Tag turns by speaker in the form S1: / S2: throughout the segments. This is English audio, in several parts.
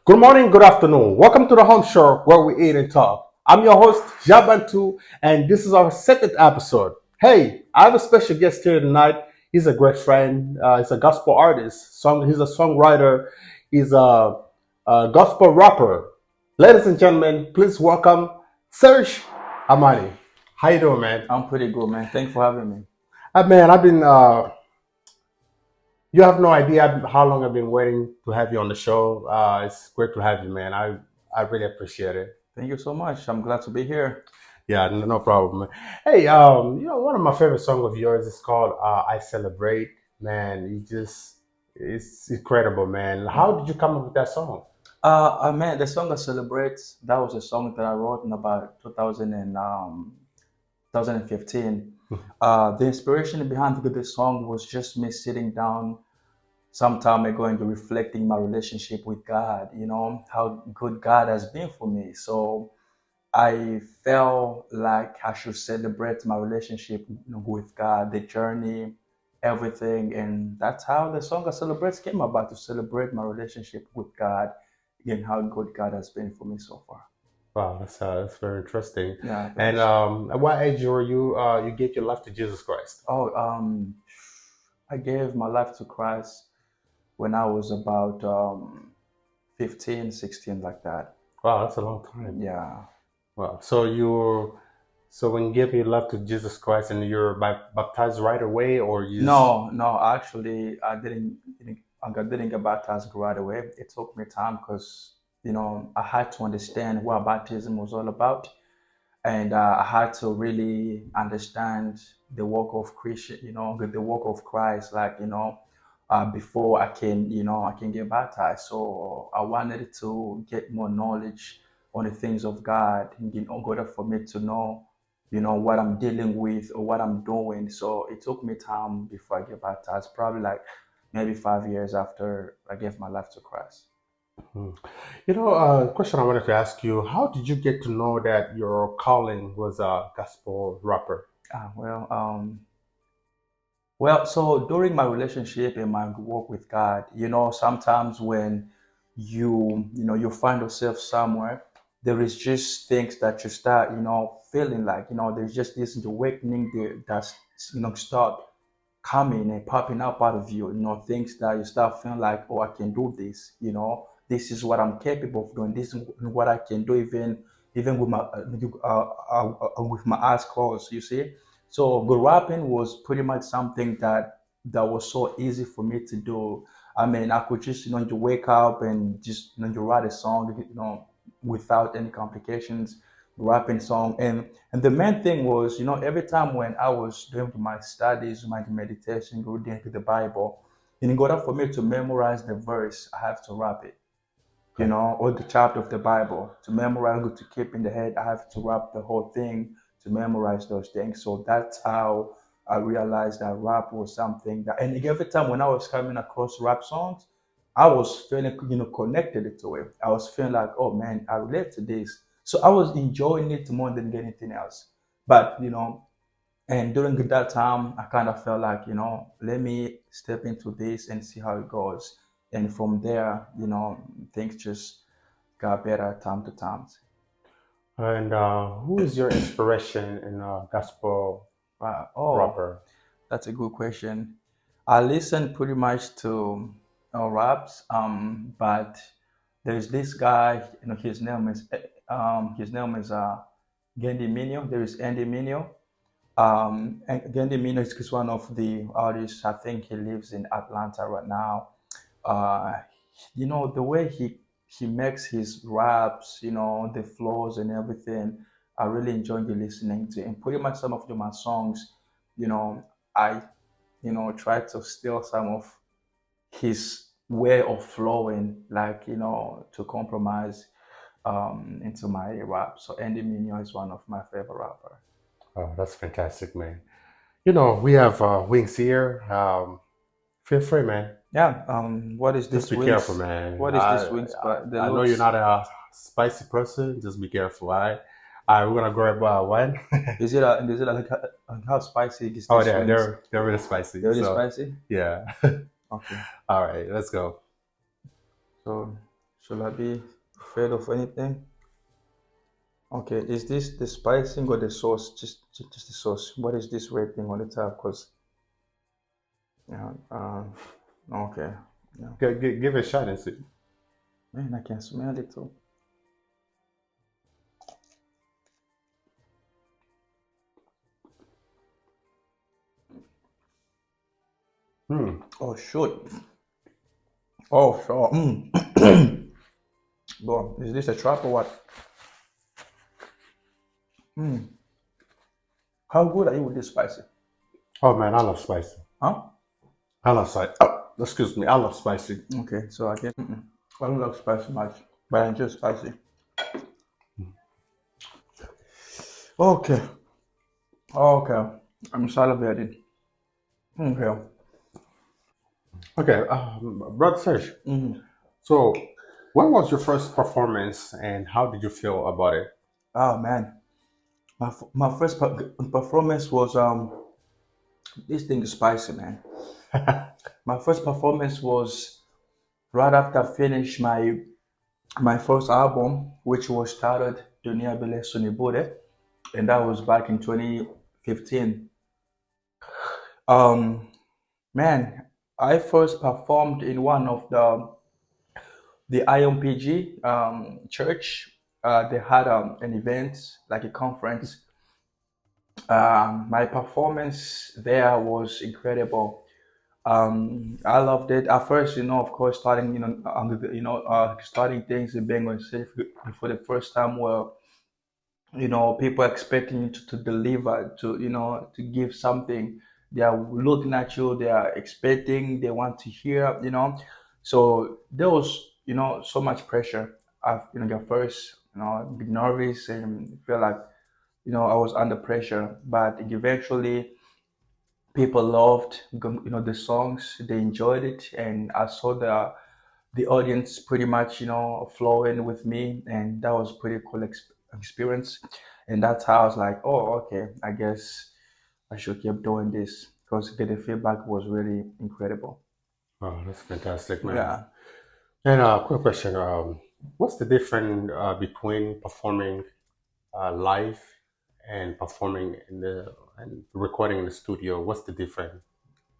S1: Good morning, good afternoon. Welcome to the home show where we eat and talk. I'm your host, Bantu, and this is our second episode. Hey, I have a special guest here tonight. He's a great friend. He's a gospel artist. He's a songwriter. He's a gospel rapper. Ladies and gentlemen, please welcome Serge Amani. How you doing, man?
S2: I'm pretty good, man. Thanks for having me.
S1: Man, I've been. You have no idea how long I've been waiting to have you on the show. It's great to have you, man. I really appreciate it.
S2: Thank you so much. I'm glad to be here.
S1: Yeah, no problem. Hey, one of my favorite songs of yours is called "I Celebrate." Man, it's incredible, man. How did you come up with that song?
S2: Man, the song I celebrate, that was a song that I wrote in about 2015. The inspiration behind the song was just me sitting down some time ago and reflecting my relationship with God, how good God has been for me. So I felt like I should celebrate my relationship, with God, the journey, everything, and that's how the song "I Celebrate" came about, to celebrate my relationship with God and how good God has been for me so far.
S1: Wow, that's very interesting.
S2: Yeah,
S1: And
S2: thanks.
S1: at what age were you? You gave your life to Jesus Christ.
S2: Oh, I gave my life to Christ when I was about 15, 16, like that.
S1: Wow, that's a long time.
S2: Yeah.
S1: Wow. So when you gave your life to Jesus Christ and you're baptized right away, or you just
S2: No, no, actually, I didn't get baptized right away. It took me time because, I had to understand what baptism was all about. And I had to really understand the work of Christian, the work of Christ, like, before I can get baptized. So I wanted to get more knowledge on the things of God, in order for me to know, what I'm dealing with or what I'm doing. So it took me time before I get baptized, probably like maybe 5 years after I gave my life to Christ.
S1: Hmm. Question I wanted to ask you: how did you get to know that your calling was a gospel rapper?
S2: Ah, well, so during my relationship and my walk with God, sometimes when you find yourself somewhere, there is just things that you start, feeling like, there's just this awakening there that's, start coming and popping up out of you, things that you start feeling like, oh, I can do this, this is what I'm capable of doing, this is what I can do, even with my eyes closed, you see. So good rapping was pretty much something that was so easy for me to do. I mean, I could just, to wake up and just, to write a song, without any complications, rapping song. And the main thing was, every time when I was doing my studies, my meditation, reading the Bible, in order for me to memorize the verse, I have to rap it,
S1: Okay.
S2: or the chapter of the Bible. To memorize, to keep in the head, I have to rap the whole thing to memorize those things. So that's how I realized that rap was something that, and every time when I was coming across rap songs, I was feeling, connected to it. I was feeling like, oh man, I relate to this. So I was enjoying it more than anything else. But, and during that time, I kind of felt like, let me step into this and see how it goes. And from there, things just got better time to time.
S1: And who is your inspiration in gospel
S2: Wow. Oh,
S1: rapper?
S2: that's a good question. I listen pretty much to raps, but there's this guy, his name is Gendy Minio. There is Andy Minio. And Gendy Minio is one of the artists. I think he lives in Atlanta right now. uh, the way he makes his raps, the flows and everything. I really enjoy listening to, and pretty much some of my songs, you know, I try to steal some of his way of flowing, like, to compromise into my rap. So Andy Minio is one of my favorite rapper.
S1: Oh, that's fantastic, man. We have wings here. Feel free, man.
S2: Yeah. What is
S1: Just
S2: this
S1: be careful,
S2: wings?
S1: man.
S2: What is this wings? But the
S1: I know you're
S2: looks.
S1: not a spicy person. Just be careful, all right? All right, we're gonna grab one.
S2: Is it like how spicy is
S1: Oh,
S2: this wings?
S1: they're really spicy.
S2: They're really
S1: So
S2: spicy.
S1: yeah.
S2: Okay.
S1: All right, let's go.
S2: So Should I be afraid of anything? Okay, is this the spicing or the sauce? Just the sauce. What is this red thing on the top? Cause yeah, okay, yeah.
S1: Give it a shot and see.
S2: Man, I can smell it too.
S1: Hmm.
S2: Oh shoot. Oh sure. Mm. Bro, is this a trap or what? Mm. How good are you with this spicy?
S1: Oh man, I love spicy.
S2: Huh?
S1: I love spicy. Oh, excuse me. I love spicy.
S2: Okay, so I guess I don't like spicy much, but I enjoy spicy. Okay, okay. I'm salivating. Okay.
S1: Okay, brother Serge.
S2: Mm.
S1: So, when was your first performance, and how did you feel about it?
S2: Oh man, my first performance was this thing is spicy, man. My first performance was right after I finished my first album, which was titled "DUNIA BILA YESU NIBURE," and that was back in 2015. Um, Man, I first performed in one of the IMPG church. They had an event, like a conference. My performance there was incredible. I loved it. At first, of course, starting, starting things and being on stage for the first time, where people expecting you to deliver, to give something. They are looking at you, they are expecting, they want to hear. So there was so much pressure. At first, be nervous and feel like I was under pressure, but eventually people loved the songs, they enjoyed it, and I saw the audience pretty much flowing with me, and that was pretty cool experience. And that's how I was like, oh, okay, I guess I should keep doing this, because the feedback was really incredible.
S1: Oh, that's fantastic, man.
S2: Yeah.
S1: And quick question: what's the difference between performing live and performing in the and recording in the studio? What's the difference?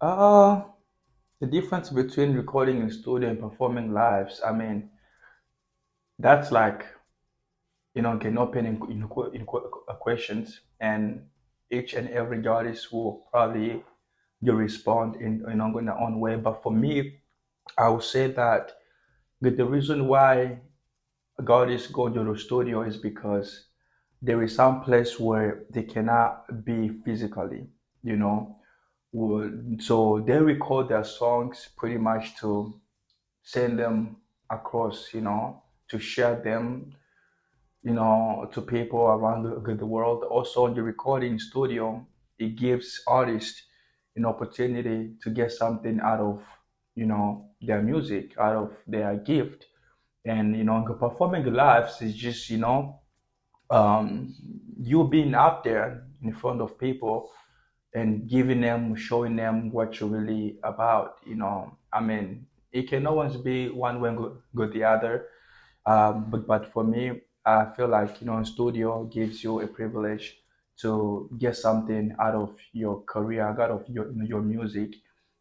S2: uh the difference between recording in studio and performing lives, I mean, that's like can open questions, and each and every artist will probably you respond in their own way. But for me, I would say that the reason why God is going to the studio is because there is some place where they cannot be physically, you know. So they record their songs pretty much to send them across, to share them, to people around the world. Also, in the recording studio, it gives artists an opportunity to get something out of, their music, out of their gift. And, performing live is just, um, you being up there in front of people and giving them, showing them what you're really about. I mean, it can always be one way go the other. But for me, I feel like studio gives you a privilege to get something out of your career, out of your music.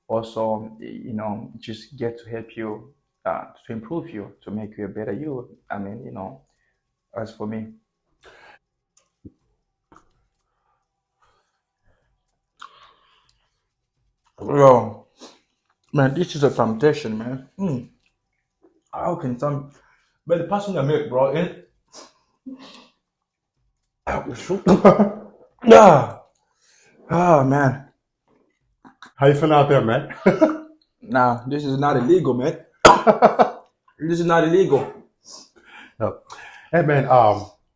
S2: Also, just get to help you, to improve you, to make you a better you. I mean, as for me. Well, man, this is a temptation, man. How can some, but the person I make, bro, it, yeah, ah, man.
S1: How you feeling out there, man?
S2: Nah, this is not illegal, man. This is not illegal.
S1: No. Hey man,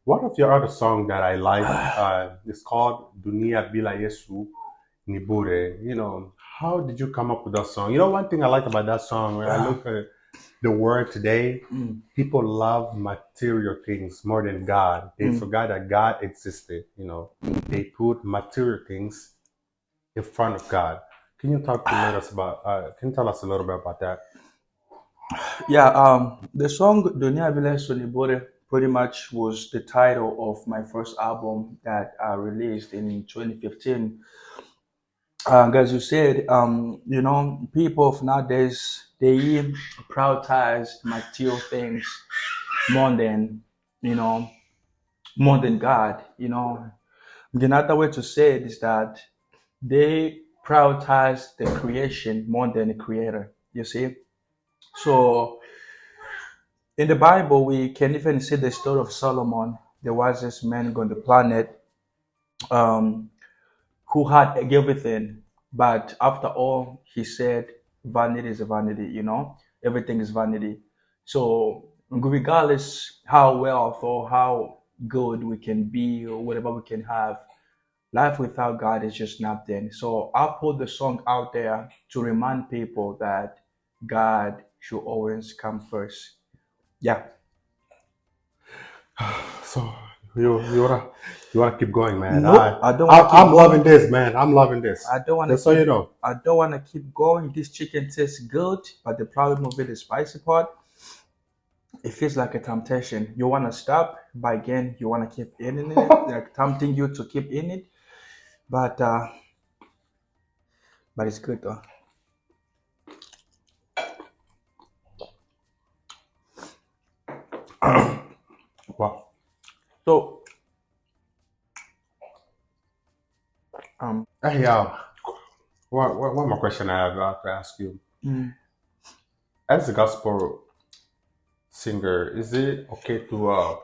S1: one of your other song that I like is called "Dunia Bila Yesu Nibure." How did you come up with that song? One thing I like about that song, when I look at the world today,
S2: Mm,
S1: people love material things more than God. They
S2: mm.
S1: forgot that God existed. They put material things in front of God. Can you talk to let us about? Can you tell us a little bit about that?
S2: Yeah, the song "DUNIA BILA YESU NIBURE" pretty much was the title of my first album that I released in 2015. As you said, people of nowadays they prioritize material things more than you know more than God. Another way to say it is that they prioritize the creation more than the creator. You see, so in the Bible, we can even see the story of Solomon, the wisest man on the planet, um, who had everything. But after all, he said, vanity is a vanity, everything is vanity. So, regardless how wealth or how good we can be or whatever we can have, life without God is just nothing. So, I put the song out there to remind people that God should always come first. Yeah.
S1: So you wanna keep going, man.
S2: Nope, I don't want to keep
S1: I'm loving
S2: going.
S1: this, man. I'm loving this.
S2: I don't want to
S1: Just so you
S2: keep.
S1: know.
S2: I don't want to keep going. This chicken tastes good, but the problem of it is spicy part. It feels like a temptation. You want to stop, but again, you want to keep eating it. They're tempting you to keep eating it, but uh, but it's good though.
S1: Wow.
S2: So
S1: Hey, one more question I have to ask you.
S2: mm,
S1: As a gospel singer, is it okay to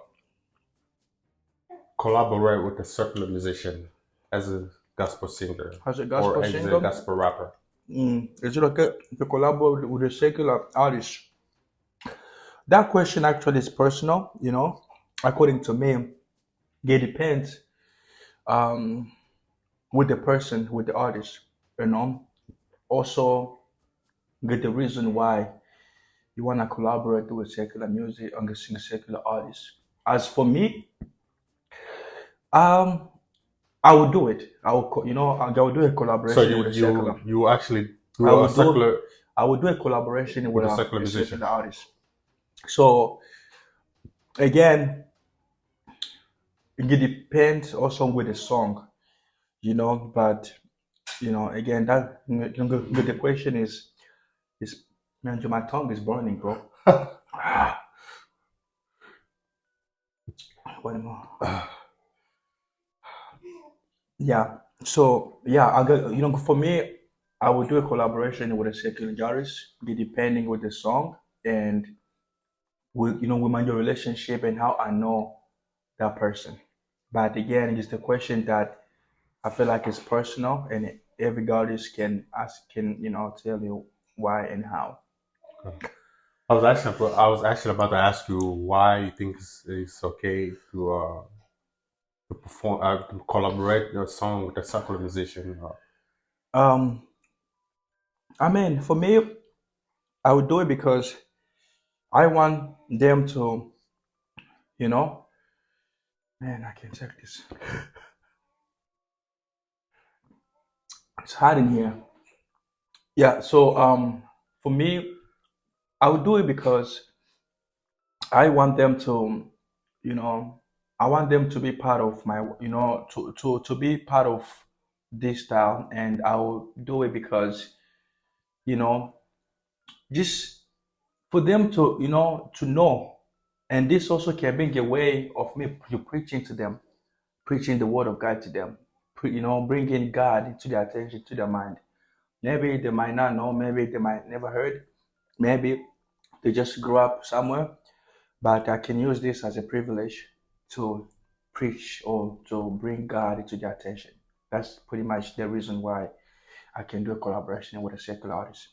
S1: collaborate with a secular musician as a gospel singer
S2: as a
S1: or
S2: gospel
S1: as a
S2: singer,
S1: gospel rapper?
S2: is it okay to collaborate with a secular artist? That question actually is personal. According to me, it depends. Um, with the person, with the artist, you know. Also, get the reason why you want to collaborate with secular music and secular artists. As for me, um, I would do it. I will do a
S1: So
S2: collaboration with a secular.
S1: you actually
S2: I
S1: do a
S2: would do,
S1: secular
S2: I would do a collaboration
S1: with
S2: with
S1: a secular
S2: a
S1: musician.
S2: secular artist. So again, it depends also with the song, But again, the question is man, my tongue is burning, bro. One more. Yeah. So yeah, for me, I would do a collaboration with a secular artist, depending with the song and with my relationship and how I know that person. But again, it's the question that I feel like it's personal, and every artist can tell you why and how.
S1: I was actually about to ask you why you think it's okay to perform to collaborate your song with a secular musician.
S2: Um, I mean, for me, I would do it because I want them to, you know, man, I can check this. It's hot in here. Yeah. So for me, I would do it because I want them to, you know, I want them to be part of my, to be part of this style, and I will do it because, you know, just for them to, to know, and this also can bring a way of me preaching to them, preaching the word of God to them, bringing God into their attention, to their mind. Maybe they might not know, maybe they might never heard, maybe they just grew up somewhere, but I can use this as a privilege to preach or to bring God into their attention. That's pretty much the reason why I can do a collaboration with a secular artist.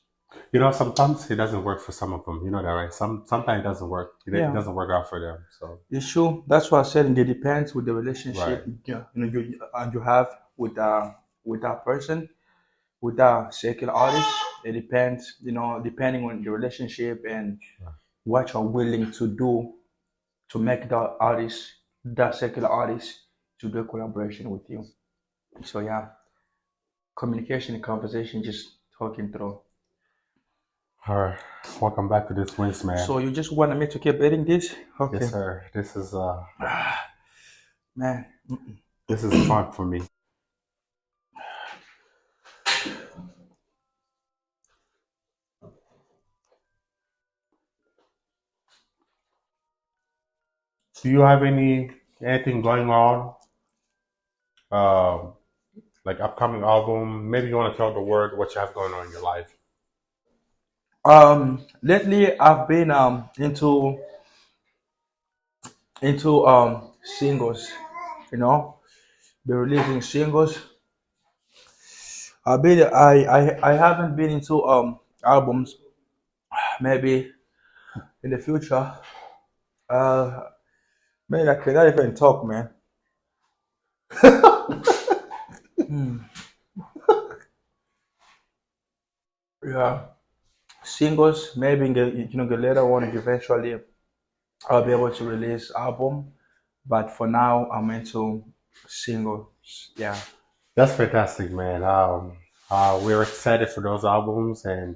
S1: Sometimes it doesn't work for some of them. You know that, right? Sometimes it doesn't work. It
S2: Yeah,
S1: doesn't work out for them. So
S2: it's true. That's why I said it depends with the
S1: right.
S2: relationship you have with that person, with that secular artist. It depends, depending on the relationship and what you're willing to do to make that secular artist, to do a collaboration with you. So yeah, communication and conversation, just talking through.
S1: All right, welcome back to this wings, man.
S2: So you just wanted me to keep eating this? Okay.
S1: Yes, sir. This is
S2: Man.
S1: this is fun for me. Do you have anything going on? Um, like upcoming album? Maybe you want to tell the world what you have going on in your life.
S2: Lately I've been into singles, you know, been releasing singles. I haven't been into albums. Maybe in the future. Uh Man, I cannot even talk, man. Yeah. Singles, maybe the later on eventually I'll be able to release album. But for now I'm into singles. Yeah.
S1: That's fantastic, man. We're excited for those albums and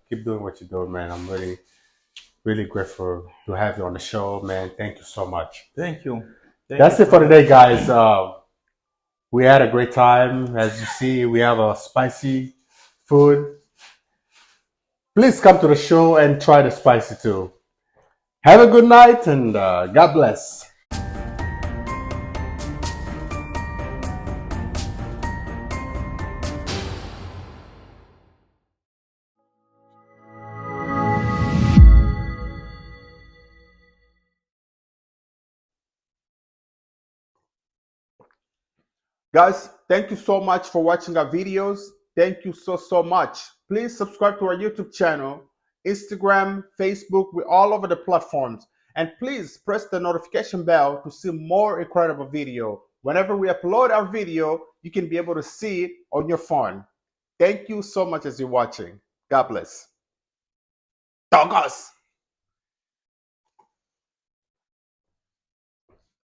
S1: keep doing what you're doing, man. I'm really grateful to have you on the show, man. Thank you so much.
S2: Thank you.
S1: That's it for today, guys. We had a great time. As you see, we have a spicy food. Please come to the show and try the spicy too. Have a good night and God bless. Guys, thank you so much for watching our videos. Thank you so much. Please subscribe to our YouTube channel, Instagram, Facebook. We're all over the platforms. And please press the notification bell to see more incredible video. Whenever we upload our video, you can be able to see it on your phone. Thank you so much as you're watching. God bless. Doggos!